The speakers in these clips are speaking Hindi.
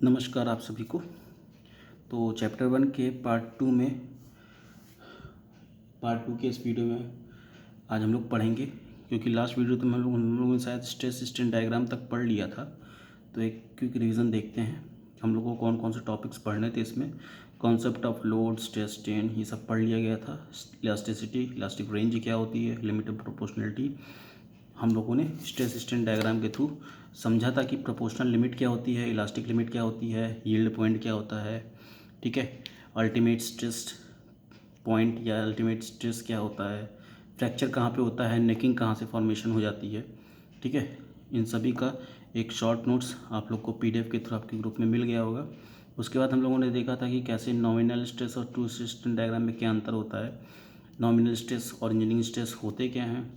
नमस्कार आप सभी को। तो चैप्टर 1 के पार्ट टू के इस वीडियो में आज हम लोग पढ़ेंगे, क्योंकि लास्ट वीडियो तो हम लोगों ने शायद स्ट्रेस स्ट्रेन डायग्राम तक पढ़ लिया था। तो एक क्विक रिवीजन देखते हैं हम लोगों को कौन कौन से टॉपिक्स पढ़ने थे। इसमें concept of load, stress, strain ये सब पढ़ लिया गया था। इलास्टिसिटी, इलास्टिक रेंज क्या होती है, लिमिट ऑफ प्रोपोर्शनलिटी हम लोगों ने स्ट्रेस स्ट्रेन डायग्राम के थ्रू समझा था कि प्रोपोर्शनल लिमिट क्या होती है, इलास्टिक लिमिट क्या होती है, यील्ड पॉइंट क्या होता है, ठीक है, अल्टीमेट स्ट्रेस पॉइंट या अल्टीमेट स्ट्रेस क्या होता है, फ्रैक्चर कहाँ पे होता है, नेकिंग कहाँ से फॉर्मेशन हो जाती है, ठीक है। इन सभी का एक शॉर्ट नोट्स आप लोग को पीडीएफ के थ्रू आपके ग्रुप में मिल गया होगा। उसके बाद हम लोगों ने देखा था कि कैसे नॉमिनल स्ट्रेस और ट्रू स्ट्रेस डायग्राम में क्या अंतर होता है, नॉमिनल स्ट्रेस और इंजीनियरिंग स्ट्रेस होते क्या हैं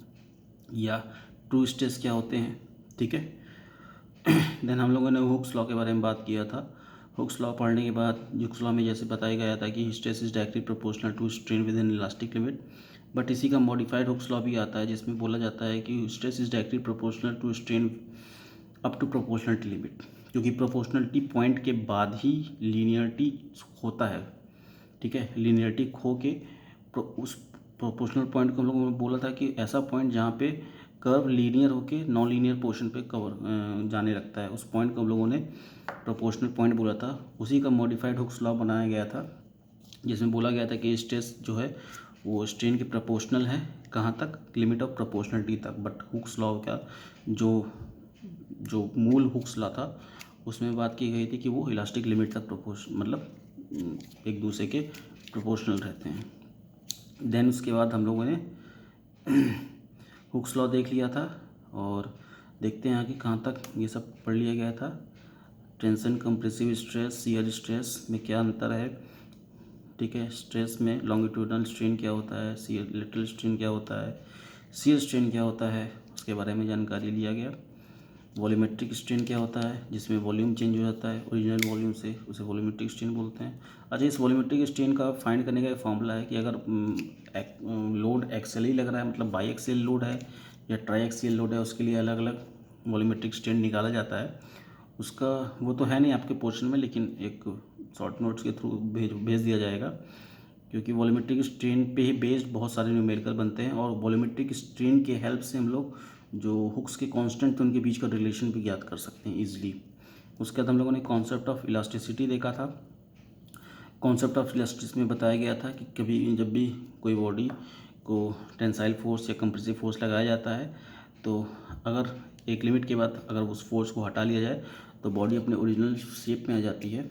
या ट्रू स्ट्रेस क्या होते हैं, ठीक है। देन हम लोगों ने हुक्स लॉ के बारे में बात किया था। हुक्स लॉ पढ़ने के बाद हुक्स लॉ में जैसे बताया गया था कि stress is directly proportional to strain within elastic limit, but इसी का मॉडिफाइड हुक्स लॉ भी आता है जिसमें बोला जाता है कि stress is directly proportional to strain up to proportionality limit, क्योंकि प्रोपोर्शनलिटी पॉइंट के बाद ही लीनियरिटी होता है, ठीक है। लीनियरिटी खो के उस प्रोपोर्शनल पॉइंट को हम लोगों ने बोला था कि ऐसा पॉइंट जहाँ पे कर्व लीनियर होके नॉन लीनियर पोर्शन पे जाने लगता है, उस पॉइंट को हम लोगों ने प्रोपोर्शनल पॉइंट बोला था। उसी का मॉडिफाइड हुक्स लॉ बनाया गया था जिसमें बोला गया था कि स्ट्रेस जो है वो स्ट्रेन के प्रोपोर्शनल है कहाँ तक, लिमिट ऑफ प्रोपोर्शनलिटी तक। बट हुक्स लॉ का जो जो मूल हुक्स लॉ था उसमें बात की गई थी कि वो इलास्टिक लिमिट तक एक दूसरे के प्रोपोर्शनल रहते हैं। देन उसके बाद हम लोगों ने हुक्स लॉ देख लिया था और देखते हैं कि कहाँ तक ये सब पढ़ लिया गया था। Tension, compressive stress, shear stress में क्या अंतर है, ठीक है। स्ट्रेस में लॉन्गिट्यूडनल स्ट्रेन क्या होता है, शियर लेटरल स्ट्रेन क्या होता है, शियर स्ट्रेन क्या होता है, उसके बारे में जानकारी लिया गया। वॉल्यूमेट्रिक स्ट्रेन क्या होता है, जिसमें वॉल्यूम चेंज हो जाता है ओरिजिनल वॉल्यूम से, उसे वॉल्यूमेट्रिक स्ट्रेन बोलते हैं। अच्छा, इस वॉल्यूमेट्रिक स्ट्रेन का फाइंड करने का एक फॉर्मूला है कि अगर लोड एक्सेल ही लग रहा है, मतलब बाई एक्सेल लोड है या ट्राई एक्सेल लोड है, उसके लिए अलग अलग वॉल्यूमेट्रिक स्ट्रेन निकाला जाता है। उसका वो तो है नहीं आपके पोर्शन में, लेकिन एक शॉर्ट नोट्स के थ्रू भेज दिया जाएगा, क्योंकि वॉल्यूमेट्रिक स्ट्रेन पे ही बेस्ड बहुत सारे न्यूमेरिकल बनते हैं और वॉल्यूमेट्रिक स्ट्रेन के हेल्प से हम लोग जो हुक्स के कांस्टेंट उनके बीच का रिलेशन भी ज्ञात कर सकते हैं इजीली। उसके बाद हम लोगों ने कॉन्सेप्ट ऑफ इलास्टिसिटी देखा था। कॉन्सेप्ट ऑफ इलास्टिसिटी में बताया गया था कि कभी जब भी कोई बॉडी को टेंसाइल फोर्स या कंप्रेसिव फोर्स लगाया जाता है तो अगर एक लिमिट के बाद अगर उस फोर्स को हटा लिया जाए तो बॉडी अपने ओरिजिनल शेप में आ जाती है,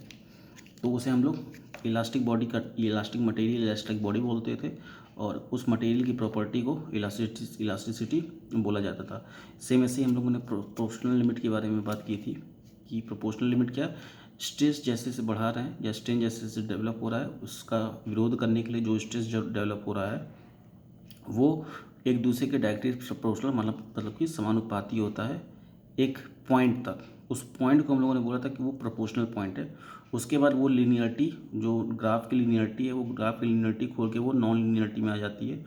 तो उसे हम लोग इलास्टिक बॉडी का इलास्टिक मटेरियल इलास्टिक बॉडी बोलते थे और उस मटेरियल की प्रॉपर्टी को इलास्टिसिटी बोला जाता था। सेम ऐसे ही हम लोगों ने प्रोपोर्शनल लिमिट के बारे में बात की थी कि प्रोपोर्शनल लिमिट क्या, स्ट्रेस जैसे से बढ़ा रहे हैं या स्ट्रेन जैसे से डेवलप हो रहा है उसका विरोध करने के लिए जो स्ट्रेस जो डेवलप हो रहा है वो एक दूसरे के डायरेक्टली प्रोपोर्शनल मतलब कि समानुपाती होता है एक पॉइंट तक। उस पॉइंट को हम लोगों ने बोला था कि वो प्रोपोर्शनल पॉइंट है। उसके बाद वो लीनियरिटी जो ग्राफ की लीनियरिटी है वो ग्राफ की लीनियरिटी खोल के वो नॉन लीनियरिटी में आ जाती है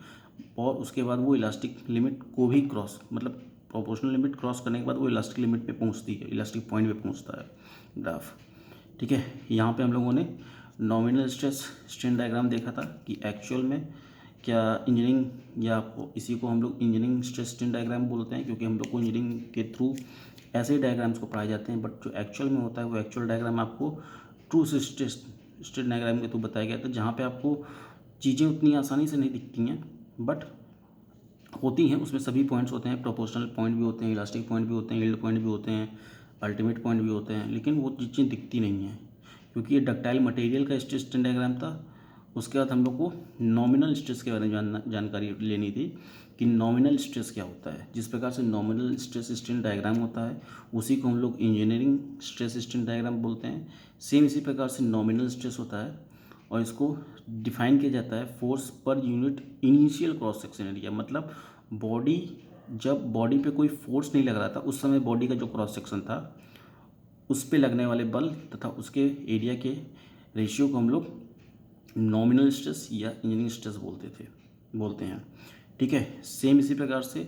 और उसके बाद वो इलास्टिक लिमिट को भी क्रॉस मतलब प्रोपोर्शनल लिमिट क्रॉस करने के बाद वो इलास्टिक लिमिट पे पहुंचती है, इलास्टिक पॉइंट पे पहुंचता है ग्राफ, ठीक है। यहाँ पे हम लोगों ने नॉमिनल स्ट्रेस स्ट्रेन डायग्राम देखा था कि एक्चुअल में क्या इंजीनियरिंग या इसी को हम लोग इंजीनियरिंग स्ट्रेस स्ट्रेन डायग्राम बोलते हैं, क्योंकि हम लोग को इंजीनियरिंग के थ्रू ऐसे ही डायग्राम्स को पढ़ाए जाते हैं। बट जो एक्चुअल में होता है वो एक्चुअल डायग्राम आपको ट्रू स्ट्रेस स्ट्रेन डायग्राम के थ्रू बताया गया था, जहाँ पे आपको चीज़ें उतनी आसानी से नहीं दिखती हैं बट होती हैं। उसमें सभी पॉइंट्स होते हैं, प्रोपोर्शनल पॉइंट भी होते हैं, इलास्टिक पॉइंट भी होते हैं, यील्ड पॉइंट भी होते हैं, अल्टीमेट पॉइंट भी होते हैं, लेकिन वो चीज़ें दिखती नहीं हैं क्योंकि ये डक्टाइल मटेरियल का स्ट्रेस स्ट्रेन डायग्राम था। उसके बाद हम लोग को नॉमिनल स्ट्रेस के बारे में जानकारी लेनी थी कि नॉमिनल स्ट्रेस क्या होता है। जिस प्रकार से नॉमिनल स्ट्रेस स्ट्रेन डायग्राम होता है उसी को हम लोग इंजीनियरिंग स्ट्रेस स्ट्रेन डायग्राम बोलते हैं। सेम इसी प्रकार से नॉमिनल स्ट्रेस होता है और इसको डिफाइन किया जाता है force per unit initial cross section area, मतलब जब बॉडी पे कोई फोर्स नहीं लग रहा था उस समय बॉडी का जो क्रॉस सेक्शन था उस पे लगने वाले बल तथा उसके एरिया के रेशियो को हम लोग नॉमिनल स्ट्रेस या इंजीनियरिंग स्ट्रेस बोलते हैं, ठीक है। सेम इसी प्रकार से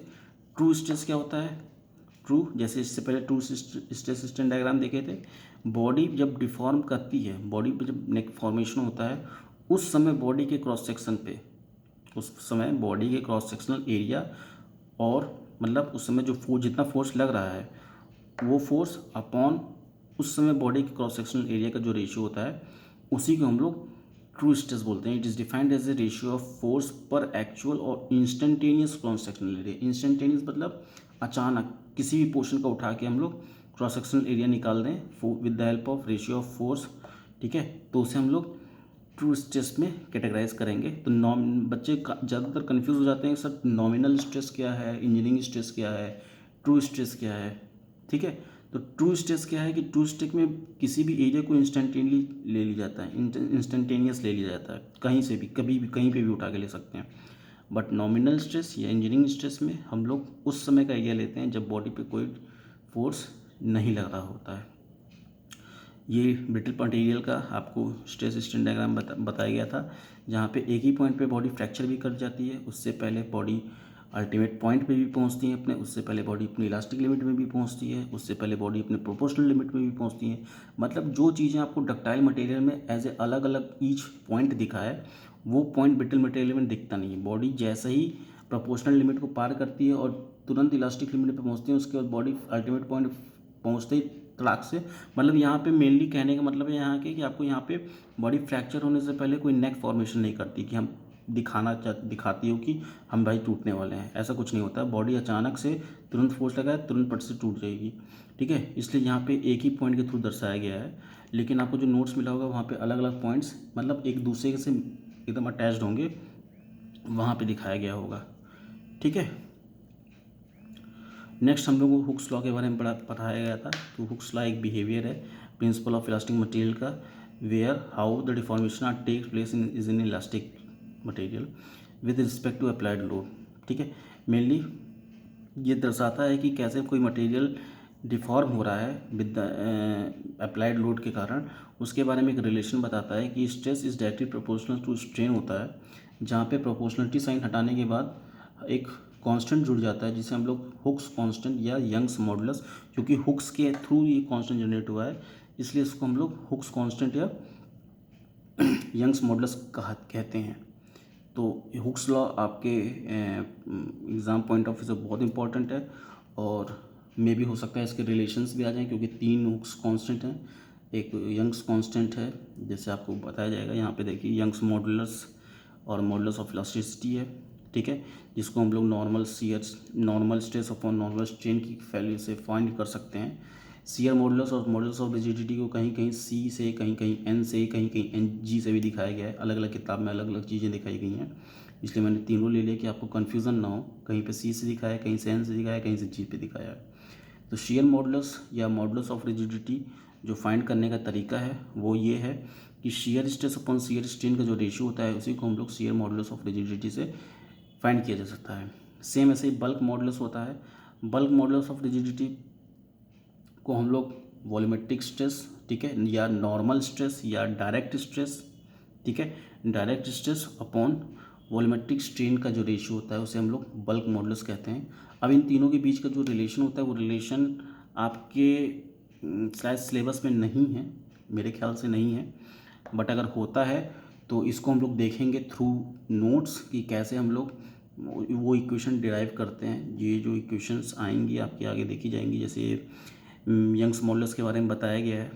ट्रू स्ट्रेस क्या होता है, ट्रू, जैसे इससे पहले ट्रू स्ट्रेस स्ट्रेन डायग्राम देखे थे, बॉडी जब डिफॉर्म करती है, बॉडी पे जब नेक फॉर्मेशन होता है, उस समय बॉडी के क्रॉस सेक्शन पे, उस समय बॉडी के क्रॉस सेक्शनल एरिया, और मतलब उस समय जो फोर्स, जितना फोर्स लग रहा है वो फोर्स अपॉन उस समय बॉडी के क्रॉस सेक्शनल एरिया का जो रेशियो होता है, उसी को हम लोग ट्रू स्ट्रेस बोलते हैं। It is defined as a ratio of force per actual और instantaneous cross sectional area. Instantaneous मतलब अचानक किसी भी पोर्शन को उठा के हम लोग क्रॉस सेक्शनल एरिया निकाल दें with the help of ratio of force, ठीक है, तो उसे हम लोग ट्रू स्ट्रेस में कैटेगराइज करेंगे। तो बच्चे ज़्यादातर कन्फ्यूज़ हो जाते हैं, सर नॉमिनल स्ट्रेस क्या है, इंजीनियरिंग स्ट्रेस क्या है, ट्रू स्ट्रेस क्या है, ठीक है। तो ट्रू स्ट्रेस क्या है कि ट्रू स्ट्रेस में किसी भी एरिया को इंस्टेंटेनियसली ले लिया जाता है, इंस्टेंटेनियस ले लिया जाता है, कहीं से भी, कभी भी, कहीं पे भी उठा के ले सकते हैं। बट नॉमिनल स्ट्रेस या इंजीनियरिंग स्ट्रेस में हम लोग उस समय का एरिया लेते हैं जब बॉडी पे कोई फोर्स नहीं लग रहा होता है। ये ब्रिटल मटेरियल का आपको स्ट्रेस स्ट्रेन डायग्राम बताया गया था, जहाँ पे एक ही पॉइंट पे बॉडी फ्रैक्चर भी कर जाती है, उससे पहले बॉडी अल्टीमेट पॉइंट पे भी पहुँचती है अपने, उससे पहले बॉडी अपनी इलास्टिक लिमिट में भी पहुँचती है, उससे पहले बॉडी अपने प्रोपोर्शनल लिमिट में भी पहुँचती है। मतलब जो चीज़ें आपको डक्टाइल मटेरियल में एज ए अलग अलग ईच पॉइंट दिखा है, वो पॉइंट ब्रिटल मटेरियल में दिखता नहीं है। बॉडी जैसे ही प्रोपोर्शनल लिमिट को पार करती है और तुरंत इलास्टिक लिमिट पर पहुँचती है, उसके बाद बॉडी अल्टीमेट पॉइंट पहुँचते ही तड़ाक से, मतलब यहाँ पे मेनली कहने का मतलब है यहाँ के कि आपको यहाँ पे बॉडी फ्रैक्चर होने से पहले कोई नेक फॉर्मेशन नहीं करती कि हम दिखाती हो कि हम भाई टूटने वाले हैं, ऐसा कुछ नहीं होता। बॉडी अचानक से तुरंत फोर्स लगाए, तुरंत पट से टूट जाएगी, ठीक है। इसलिए यहाँ पे एक ही पॉइंट के थ्रू दर्शाया गया है, लेकिन आपको जो नोट्स मिला होगा वहाँ पे अलग अलग पॉइंट्स मतलब एक दूसरे से एकदम अटैच्ड होंगे, वहाँ पे दिखाया गया होगा, ठीक है। नेक्स्ट हम लोगों को हुक्स लॉ के बारे में बड़ा पढ़ाया गया था। तो हुक्स लॉ एक बिहेवियर है प्रिंसिपल ऑफ इलास्टिक मटेरियल का, where how the deformation are take place in elastic material with respect to applied load, ठीक है। मेनली ये दर्शाता है कि कैसे कोई मटेरियल डिफॉर्म हो रहा है विद अप्लाइड लोड के कारण, उसके बारे में एक रिलेशन बताता है कि stress is directly proportional to strain होता है, जहाँ पे प्रोपोर्शनलिटी साइन हटाने के बाद एक कांस्टेंट जुड़ जाता है जिसे हम लोग हुक्स कांस्टेंट या यंग्स मॉडुलस, क्योंकि हुक्स के थ्रू ये कांस्टेंट जनरेट हुआ है, इसलिए इसको हम लोग हुक्स कांस्टेंट या यंग्स मॉडुलस कहते हैं। तो हुक्स लॉ आपके एग्ज़ाम पॉइंट ऑफ व्यू से बहुत इंपॉर्टेंट है, और मे भी हो सकता है इसके रिलेशंस भी आ जाएं, क्योंकि 3 हुक्स कांस्टेंट हैं, एक यंग्स कांस्टेंट है, जैसे आपको बताया जाएगा यहाँ पे देखिए, यंग्स मॉडुलस और मॉडुलस ऑफ इलास्टिसिटी है, ठीक है, जिसको हम लोग normal stress upon normal strain की वैल्यू से फाइंड कर सकते हैं। शियर मॉडुलस और मॉडुलस ऑफ रिजिडिटी को कहीं कहीं सी से, कहीं कहीं एन से, कहीं कहीं एन जी से भी दिखाया गया है, अलग अलग किताब में अलग अलग चीज़ें दिखाई गई हैं, इसलिए मैंने तीनों ले लिया कि आपको कन्फ्यूज़न ना हो, कहीं पे सी से दिखाया है, कहीं से एन से दिखाया है, कहीं से जी पे दिखाया है। तो शियर मॉडुलस या मॉडुलस ऑफ रिजिडिटी जो फाइंड करने का तरीका है वो ये है कि shear stress upon shear strain का जो रेशियो होता है उसी को हम लोग शियर मॉडुलस ऑफ रिजिडिटी से फाइंड किया जा सकता है। सेम ऐसे ही बल्क मॉडुलस होता है, बल्क मॉडुलस ऑफ रिजिडिटी को हम लोग वॉल्यूमेट्रिक स्ट्रेस, ठीक है, या नॉर्मल स्ट्रेस या डायरेक्ट स्ट्रेस, ठीक है, direct stress upon volumetric strain का जो रेशियो होता है उसे हम लोग बल्क मॉडुलस कहते हैं। अब इन तीनों के बीच का जो रिलेशन होता है वो रिलेशन आपके शायद सिलेबस में नहीं है, मेरे ख्याल से नहीं है, बट अगर होता है तो इसको हम लोग देखेंगे थ्रू नोट्स कि कैसे हम लोग वो इक्वेशन डिराइव करते हैं। ये जो इक्वेशंस आएंगी आपके आगे देखी जाएंगी, जैसे यंग्स मॉडुलस के बारे में बताया गया है,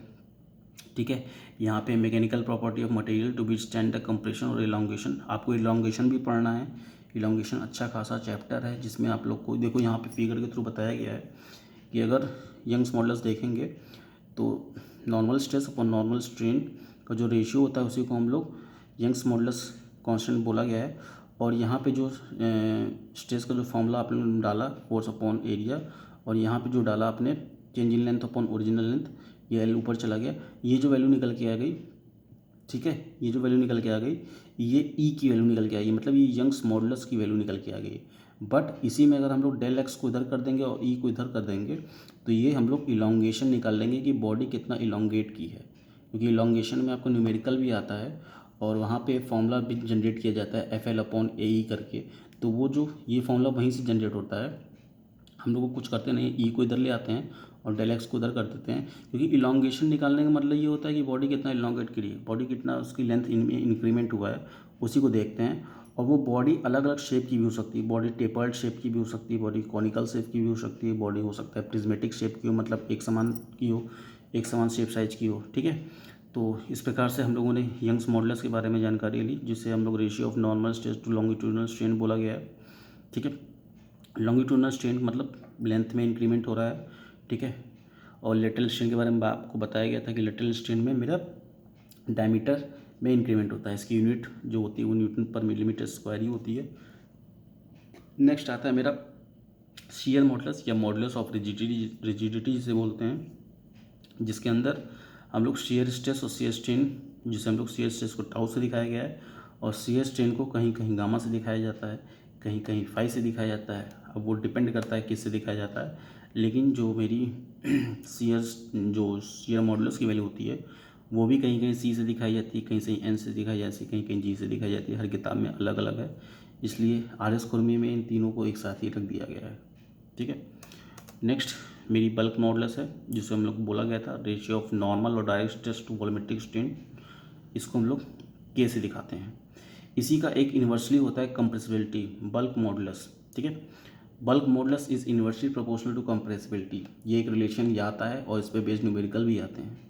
ठीक है। यहाँ पे mechanical property of material to withstand the compression और इलॉन्गेशन, आपको इलॉन्गेशन भी पढ़ना है। इलॉन्गेशन अच्छा खासा चैप्टर है जिसमें आप लोग को देखो यहाँ पे फिगर के थ्रू बताया गया है कि अगर यंग्स मॉडुलस देखेंगे तो normal stress upon normal strain का जो रेशियो होता है उसी को हम लोग यंग्स मॉडुलस कांस्टेंट बोला गया है। और यहाँ पे जो स्ट्रेस का जो फॉर्मूला आपने डाला फोर्स अपॉन एरिया, और यहाँ पे जो डाला आपने change in length upon original length, ये एल ऊपर चला गया, ये जो वैल्यू निकल के आ गई, ठीक है, ये जो वैल्यू निकल के आ गई ये ई की वैल्यू निकल के आई, मतलब ये यंग्स मॉडुलस की वैल्यू निकल के आ गई। बट इसी में अगर हम लोग डेल एक्स को इधर कर देंगे और ई को इधर कर देंगे तो ये हम लोग इलॉन्गेशन निकाल लेंगे कि बॉडी कितना इलॉन्गेट की है, क्योंकि इलॉन्गेशन में आपको न्यूमेरिकल भी आता है और वहाँ पे फॉर्मूला भी जनरेट किया जाता है एफ एल अपॉन ए ई करके, तो वो जो ये फॉर्मूला वहीं से जनरेट होता है, हम लोग को कुछ करते नहीं, ई को इधर ले आते हैं और डेल एक्स को उधर कर देते हैं, क्योंकि इलॉन्गेशन निकालने का मतलब ये होता है कि बॉडी कितना इलॉन्गेट करी है, बॉडी कितना उसकी लेंथ इंक्रीमेंट हुआ है, उसी को देखते हैं। और वो बॉडी अलग अलग शेप की भी हो सकती है, बॉडी टेपर्ड शेप की भी हो सकती है, बॉडी कॉनिकल शेप की भी हो सकती है, बॉडी हो सकता है प्रिज्मेटिक शेप की हो, मतलब एक समान की हो, एक समान शेप साइज की हो, ठीक है। तो इस प्रकार से हम लोगों ने यंग्स मॉडुलस के बारे में जानकारी ली, जिसे हम लोग ratio of normal stress to longitudinal strain बोला गया है, ठीक है। लॉन्गिट्यूडिनल स्ट्रेन मतलब लेंथ में इंक्रीमेंट हो रहा है, ठीक है। और लेटरल स्ट्रेन के बारे में आपको बताया गया था कि लेटरल स्ट्रेन में मेरा डायमीटर में इंक्रीमेंट होता है, इसकी यूनिट जो होती है वो न्यूटन पर मिलीमीटर स्क्वायर ही होती है। नेक्स्ट आता है मेरा शियर मॉडुलस या मॉडुलस ऑफ रिजिडिटी जिसे बोलते हैं, जिसके अंदर हम लोग शियर स्ट्रेस और शियर स्ट्रेन, जिसे हम लोग शियर स्ट्रेस को टाउ से दिखाया गया है और शियर स्ट्रेन को कहीं कहीं गामा से दिखाया जाता है, कहीं कहीं फाई से दिखाया जाता है। अब वो डिपेंड करता है किस से दिखाया जाता है, लेकिन जो मेरी शियर मॉडुलस की वैल्यू होती है वो भी कहीं कहीं सी से दिखाई जाती है, कहीं कहीं एन से दिखाई जाती है, कहीं कहीं जी से दिखाई जाती है। हर किताब में अलग अलग है, इसलिए आर एस कुर्मी में इन तीनों को एक साथ ही रख दिया गया है, ठीक है। नेक्स्ट मेरी बल्क मॉडुलस है, जिसे हम लोग बोला गया था रेशियो ऑफ नॉर्मल और direct stress to volumetric strain, इसको हम लोग के से दिखाते हैं। इसी का एक इन्वर्सली होता है कंप्रेसिबिलिटी, बल्क मॉडुलस, ठीक है। Bulk modulus is inversely proportional to compressibility, ये एक रिलेशन ये आता है और इस पर बेस्ड न्यूमेरिकल भी आते हैं।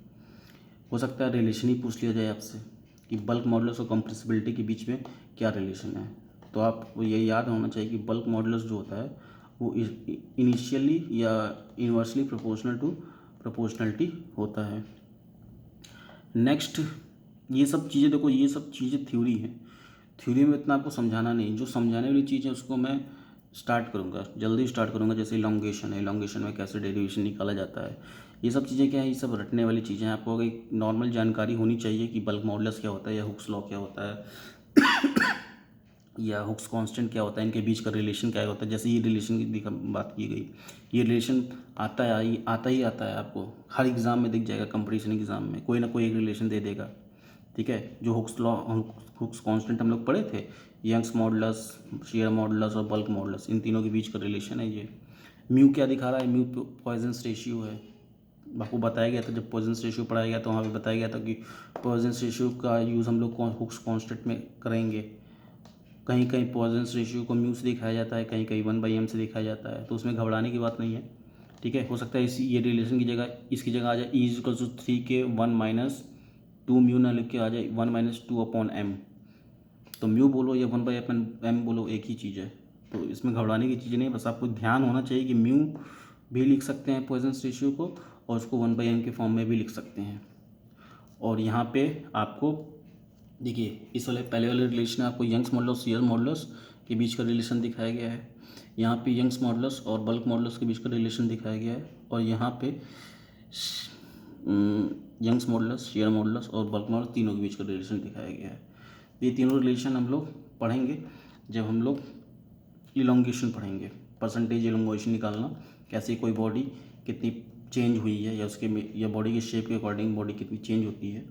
हो सकता है रिलेशन ही पूछ लिया जाए आपसे कि बल्क मॉडुलस और कंप्रेसिबिलिटी के बीच में क्या रिलेशन है, तो आपको ये याद होना चाहिए कि बल्क मॉडुलस जो होता है वो इनिशियली या इन्वर्सली प्रोपोर्शनल टू प्रोपोर्शनलिटी होता है। नेक्स्ट ये सब चीज़ें देखो, ये सब चीज़ें थ्योरी हैं, थ्योरी में इतना आपको समझाना नहीं, जो समझाने वाली चीज़ है उसको मैं स्टार्ट करूँगा, जल्दी स्टार्ट करूँगा। जैसे इलॉन्गेशन है, इलॉन्गेशन में कैसे डेरिवेशन निकाला जाता है, ये सब चीज़ें क्या है, ये सब रटने वाली चीज़ें हैं। आपको एक नॉर्मल जानकारी होनी चाहिए कि बल्क मॉडुलस क्या होता है या हुक्स लॉ क्या होता है या हुक्स कांस्टेंट क्या होता है, इनके बीच का रिलेशन क्या होता है। जैसे ये रिलेशन की बात की गई, ये रिलेशन आता है, आता ही आता है, आपको हर एग्ज़ाम में दिख जाएगा, कंपटीशन एग्ज़ाम में कोई ना कोई एक रिलेशन दे देगा, ठीक है। जो हुक्स लॉ, हुक्स कांस्टेंट हम लोग पढ़े थे, यंग्स मॉडुलस, शियर मॉडुलस और बल्क मॉडुलस, इन तीनों के बीच का रिलेशन है ये। म्यू क्या दिखा रहा है, म्यू पॉइजन्स रेशियो है। आपको बताया गया था जब पॉइजन्स रेशियो पढ़ाया गया तो वहाँ पे बताया गया था कि पॉइजन्स रेशियो का यूज़ हम लोग हुक्स कांस्टेंट में करेंगे। कहीं कहीं पॉइजन्स रेशियो को म्यू से दिखाया जाता है, कहीं कहीं 1/m से दिखाया जाता है, तो उसमें घबराने की बात नहीं है, ठीक है। हो सकता है इसी ये रिलेशन की जगह इसकी जगह आ जाए E = 3 के 1 - 2 म्यू ना लिख के आ जाए 1 - 2/m, तो म्यू बोलो या 1/m बोलो एक ही चीज़ है, तो इसमें घबराने की चीज़ नहीं। बस आपको ध्यान होना चाहिए कि म्यू भी लिख सकते हैं पॉइजन्स रेशियो को, और उसको 1/m के फॉर्म में भी लिख सकते हैं। और यहाँ पे आपको देखिए, इस वाले पहले वाले रिलेशन में आपको यंग्स मॉडुलस शियर मॉडुलस के बीच का रिलेशन दिखाया गया है, यहाँ पे यंग्स मॉडुलस और बल्क मॉडुलस के बीच का रिलेशन दिखाया गया है, और यहाँ पे यंग्स मॉडुलस, शियर मॉडुलस और बल्क मॉडुलस तीनों के बीच का रिलेशन दिखाया गया है। ये तीनों रिलेशन हम लोग पढ़ेंगे जब हम लोग इलॉन्गेशन पढ़ेंगे, परसेंटेज इलॉन्गेशन निकालना, कैसे कोई बॉडी कितनी चेंज हुई है या उसके या बॉडी के शेप के अकॉर्डिंग बॉडी कितनी चेंज होती है,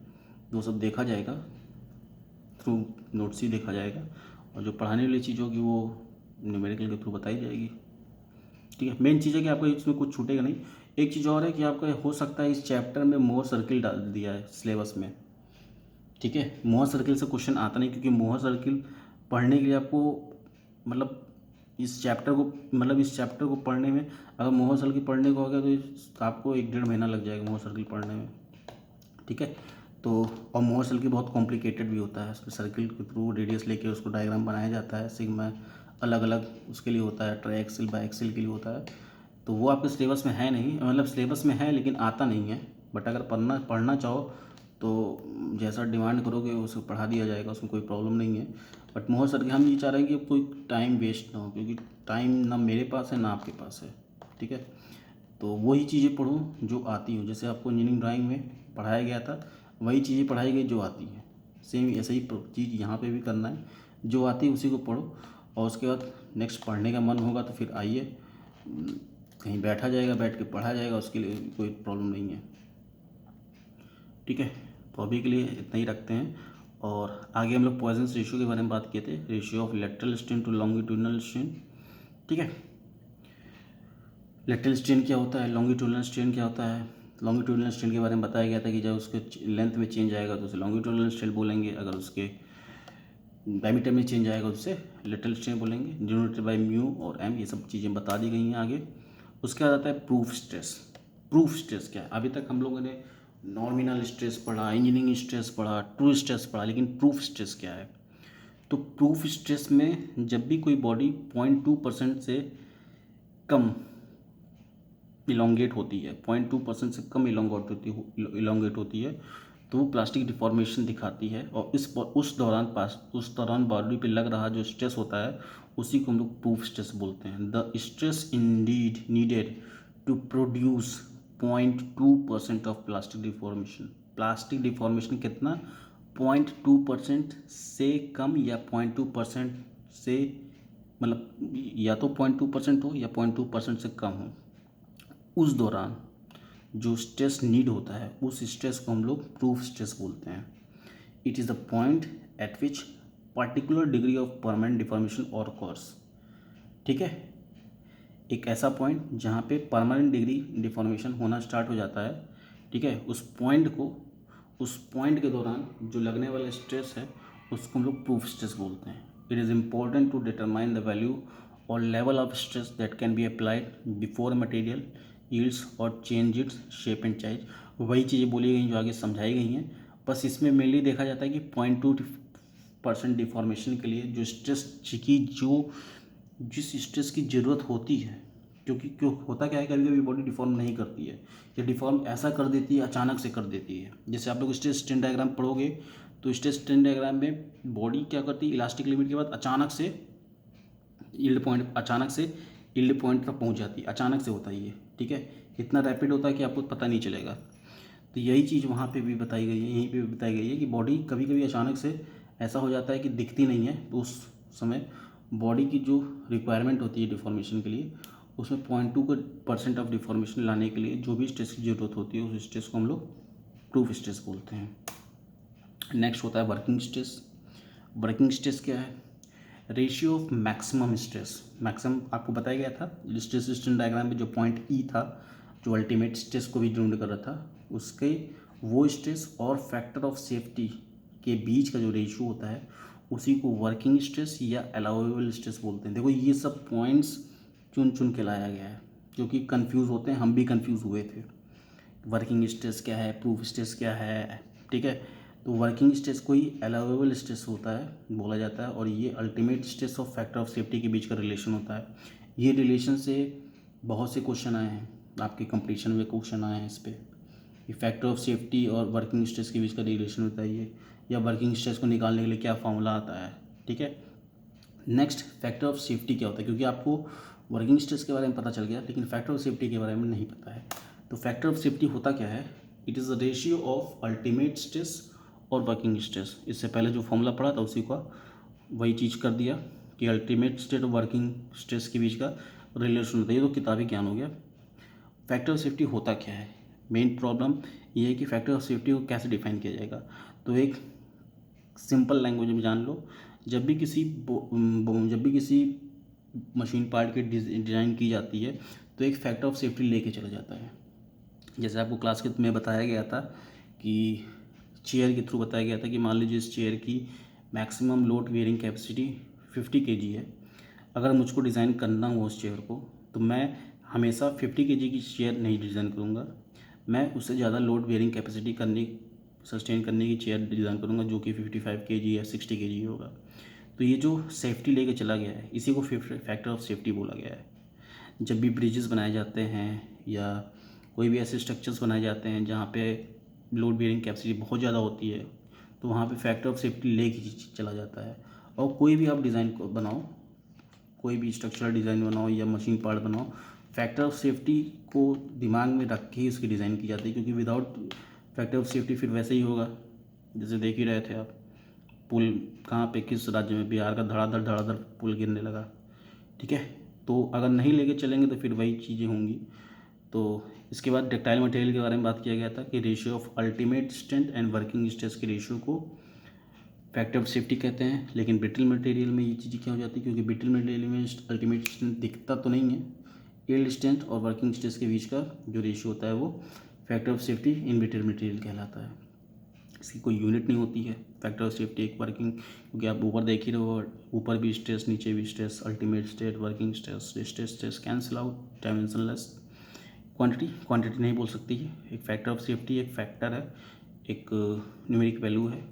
वो सब देखा जाएगा, थ्रू नोट्स ही देखा जाएगा, और जो पढ़ाने वाली चीज़ होगी वो न्यूमेरिकल के थ्रू बताई जाएगी, ठीक है। मेन चीज़ है कि आपको इसमें कुछ छूटेगा नहीं। एक चीज़ और है कि आपका हो सकता है इस चैप्टर में मोहर सर्किल डाल दिया है सिलेबस में, ठीक है। मोहर सर्किल से क्वेश्चन आता नहीं, क्योंकि मोहर सर्किल पढ़ने के लिए आपको मतलब इस चैप्टर को पढ़ने में, अगर मोहर सर्किल पढ़ने को हो गया तो आपको 1-1.5 महीना लग जाएगा मोहर सर्किल पढ़ने में, ठीक है। तो और मोहर सर्किल बहुत कॉम्प्लिकेटेड भी होता है, उसमें सर्किल के थ्रू रेडियस लेके उसको डायग्राम बनाया जाता है, सिग्मा अलग अलग उसके लिए होता है, ट्राई एक्सिल बाई एक्सिल के लिए होता है, तो वो आपके सिलेबस में है नहीं, मतलब सिलेबस में है लेकिन आता नहीं है, बट अगर पढ़ना चाहो तो जैसा डिमांड करोगे उसे पढ़ा दिया जाएगा, उसमें कोई प्रॉब्लम नहीं है। बट मोहर सर्किल हम ये चाह रहे हैं कि कोई टाइम वेस्ट ना हो, क्योंकि टाइम ना मेरे पास है ना आपके पास है, ठीक है। तो वही चीज़ें पढ़ो जो आती हो, जैसे आपको इंजीनियरिंग ड्राइंग में पढ़ाया गया था वही चीज़ें पढ़ाई गई जो आती हैं, सेम ऐसे ही चीज़ यहाँ पे भी करना है, जो आती है उसी को पढ़ो, और उसके बाद नेक्स्ट पढ़ने का मन होगा तो फिर आइए, कहीं बैठा जाएगा, बैठ के पढ़ा जाएगा, उसके लिए कोई प्रॉब्लम नहीं है, ठीक है। तो अभी के लिए इतना ही रखते हैं, और आगे हम लोग पॉइजन्स रेशियो के बारे में बात किए थे, ratio of lateral strain to longitudinal strain, ठीक है। लेटरल स्ट्रेन क्या होता है, लॉन्गिट्यूडिनल स्ट्रेन क्या होता है। लॉन्गिट्यूडिनल स्ट्रेन के बारे में बताया गया था कि जब उसके लेंथ में चेंज आएगा तो उसे लॉन्गिट्यूडिनल स्ट्रेन बोलेंगे, अगर उसके डायमीटर में चेंज आएगा तो उसे लेटरल स्ट्रेन बोलेंगे। डिनोटेड बाय म्यू और एम, ये सब चीज़ें बता दी गई हैं आगे। उसके बाद आता है प्रूफ स्ट्रेस। प्रूफ स्ट्रेस क्या है, अभी तक हम लोगों ने नॉमिनल स्ट्रेस पढ़ा, इंजीनियरिंग स्ट्रेस पढ़ा, ट्रू स्ट्रेस पढ़ा, लेकिन प्रूफ स्ट्रेस क्या है। तो प्रूफ स्ट्रेस में जब भी कोई बॉडी 0.2% से कम इलोंगेट होती है, 0.2% से कम इलोंगेट होती है, तो वो प्लास्टिक डिफॉर्मेशन दिखाती है। और उस दौरान बॉडी पे लग रहा जो स्ट्रेस होता है उसी को हम लोग प्रूफ स्ट्रेस बोलते हैं। The stress indeed needed to produce 0.2% of plastic deformation. Plastic deformation कितना, 0.2% से कम या 0.2% से, मतलब या तो 0.2% हो या 0.2% से कम हो, उस दौरान जो स्ट्रेस नीड होता है उस स्ट्रेस को हम लोग प्रूफ स्ट्रेस बोलते हैं। It is the point eight which particular degree of permanent deformation और ऑकर्स। ठीक है, एक ऐसा पॉइंट जहाँ पे परमानेंट डिग्री डिफॉर्मेशन होना स्टार्ट हो जाता है। ठीक है, उस पॉइंट के दौरान जो लगने वाला स्ट्रेस है उसको हम लोग प्रूफ स्ट्रेस बोलते हैं। It is important to determine the value और level of stress that can be applied before material yields और change its shape and size. वही चीज़ें बोली गई जो आगे समझाई गई हैं, बस इसमें मेनली देखा जाता है कि 0.2% डिफॉर्मेशन के लिए जो स्ट्रेस की जिस स्ट्रेस की ज़रूरत होती है, क्योंकि होता क्या है, कभी कभी बॉडी डिफॉर्म नहीं करती है या डिफॉर्म ऐसा कर देती है, अचानक से कर देती है। जैसे आप लोग स्ट्रेस स्ट्रेन डायग्राम पढ़ोगे तो स्ट्रेस स्ट्रेन डायग्राम में बॉडी क्या करती है, इलास्टिक लिमिट के बाद अचानक से यील्ड पॉइंट तक पहुंच जाती है। अचानक से होता है ये, ठीक है, इतना रैपिड होता है कि आपको पता नहीं चलेगा। तो यही चीज़ वहाँ पे भी बताई गई है, यहीं पे भी बताई गई है कि बॉडी कभी कभी अचानक से ऐसा हो जाता है कि दिखती नहीं है, तो उस समय बॉडी की जो रिक्वायरमेंट होती है डिफॉर्मेशन के लिए, उसमें 0.2% ऑफ डिफॉर्मेशन लाने के लिए जो भी स्ट्रेस की ज़रूरत होती है उस स्ट्रेस को हम लोग प्रूफ स्ट्रेस बोलते हैं। नेक्स्ट होता है वर्किंग स्ट्रेस। वर्किंग स्ट्रेस क्या है, ratio of maximum stress. Maximum आपको बताया गया था स्ट्रेस स्ट्रेन डायग्राम में, जो पॉइंट ई था जो अल्टीमेट स्ट्रेस को भी डिनोट कर रहा था, उसके वो स्ट्रेस और फैक्टर ऑफ सेफ्टी के बीच का जो रेशियो होता है उसी को वर्किंग स्ट्रेस या अलाउेबल स्ट्रेस बोलते हैं। देखो ये सब पॉइंट्स चुन चुन के लाया गया है, क्योंकि कंफ्यूज होते हैं, हम भी कंफ्यूज हुए थे। वर्किंग स्ट्रेस क्या है, प्रूफ स्ट्रेस क्या है, ठीक है। तो वर्किंग स्ट्रेस कोई अलाउेबल स्ट्रेस होता है, बोला जाता है, और ये अल्टीमेट स्ट्रेस और फैक्टर ऑफ सेफ्टी के बीच का रिलेशन होता है। ये रिलेशन से बहुत से क्वेश्चन आए हैं, आपके कंपटीशन में क्वेश्चन आए हैं इस पर, कि फैक्टर ऑफ सेफ्टी और वर्किंग स्ट्रेस के बीच का रिलेशन होता है ये, या वर्किंग स्ट्रेस को निकालने के लिए क्या फॉर्मूला आता है। ठीक है, नेक्स्ट फैक्टर ऑफ सेफ्टी क्या होता है, क्योंकि आपको वर्किंग स्ट्रेस के बारे में पता चल गया लेकिन फैक्टर ऑफ सेफ्टी के बारे में नहीं पता है। तो फैक्टर ऑफ सेफ्टी होता क्या है, it is the ratio of ultimate stress और वर्किंग स्ट्रेस। इससे पहले जो फॉर्मूला पढ़ा था उसी का वही चीज़ कर दिया कि अल्टीमेट स्ट्रेस और वर्किंग स्ट्रेस के बीच का रिलेशन होता है। ये तो किताबी ज्ञान हो गया। फैक्टर ऑफ सेफ्टी होता क्या है, मेन प्रॉब्लम ये है कि फैक्टर ऑफ सेफ्टी को कैसे डिफाइन किया जाएगा। तो एक सिंपल लैंग्वेज में जान लो, जब भी किसी मशीन पार्ट की डिज़ाइन की जाती है तो एक फैक्टर ऑफ सेफ्टी लेके चला जाता है। जैसे आपको क्लास के में बताया गया था कि चेयर के थ्रू बताया गया था कि मान लीजिए इस चेयर की maximum load bearing capacity 50 kg है। अगर मुझको डिज़ाइन करना हो उस चेयर को तो मैं हमेशा 50 kg की चेयर नहीं डिज़ाइन करूँगा, मैं उससे ज़्यादा लोड बेयरिंग कैपेसिटी सस्टेन करने की चेयर डिज़ाइन करूँगा, जो कि 55 kg या 60 kg होगा। तो ये जो सेफ्टी लेके चला गया है इसी को फैक्टर ऑफ सेफ्टी बोला गया है। जब भी ब्रिजेस बनाए जाते हैं या कोई भी ऐसे स्ट्रक्चर्स बनाए जाते हैं जहाँ पे लोड बेयरिंग कैपेसिटी बहुत ज़्यादा होती है, तो वहाँ पे फैक्टर ऑफ सेफ्टी लेके चला जाता है। और कोई भी आप डिज़ाइन को बनाओ, कोई भी स्ट्रक्चरल डिज़ाइन बनाओ या मशीन पार्ट बनाओ, फैक्टर ऑफ सेफ्टी को दिमाग में रख के ही उसकी डिज़ाइन की जाती है, क्योंकि विदाउट फैक्टर ऑफ सेफ्टी फिर वैसे ही होगा जैसे देख ही रहे थे आप, पुल कहाँ पे किस राज्य में, बिहार का धड़ाधड़ पुल गिरने लगा। ठीक है, तो अगर नहीं लेके चलेंगे तो फिर वही चीज़ें होंगी। तो इसके बाद डक्टाइल मटेरियल के बारे में बात किया गया था कि ratio of ultimate strength and working stress के रेशियो को फैक्टर ऑफ सेफ्टी कहते हैं। लेकिन ब्रिटल मटेरियल में ये चीज़ें क्या हो जाती है, क्योंकि ब्रिटल मटेरियल में अल्टीमेट स्ट्रेंथ दिखता तो नहीं है, यील्ड स्ट्रेंथ और वर्किंग स्ट्रेस के बीच का जो रेशियो होता है वो factor of safety in bitter material कहलाता है। इसकी कोई यूनिट नहीं होती है फैक्टर ऑफ सेफ्टी एक वर्किंग, क्योंकि आप ऊपर देख ही रहे हो, ऊपर भी स्ट्रेस नीचे भी stress, ultimate state, working stress, stress cancel out, dimensionless. Quantity नहीं बोल सकती है। एक फैक्टर ऑफ सेफ्टी एक फैक्टर है, एक न्यूमेरिक वैल्यू है।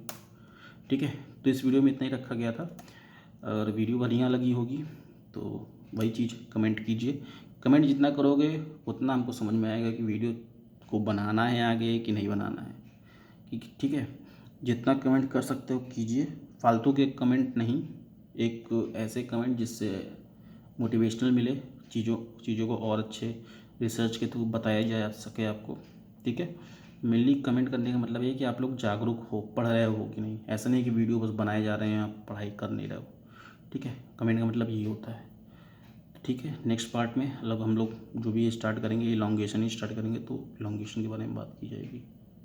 ठीक है, तो इस वीडियो में इतना ही रखा गया था। और वीडियो बढ़िया लगी होगी तो वही चीज़ कमेंट कीजिए। कमेंट जितना करोगे उतना हमको समझ में आएगा कि वीडियो को बनाना है आगे कि नहीं बनाना है। ठीक है, जितना कमेंट कर सकते हो कीजिए, फालतू के कमेंट नहीं, एक ऐसे कमेंट जिससे मोटिवेशनल मिले, चीज़ों को और अच्छे रिसर्च के थ्रू बताया जा सके आपको। ठीक है, मेनली कमेंट करने का मतलब ये है कि आप लोग जागरूक हो, पढ़ रहे हो कि नहीं। ऐसा नहीं कि वीडियो बस बनाए जा रहे हैं आप पढ़ाई कर नहीं रहे हो। ठीक है, कमेंट का मतलब ये होता है। ठीक है, नेक्स्ट पार्ट में मतलब हम लोग जो भी स्टार्ट करेंगे इलॉन्गेशन ही स्टार्ट करेंगे, तो इलॉन्गेशन के बारे में बात की जाएगी।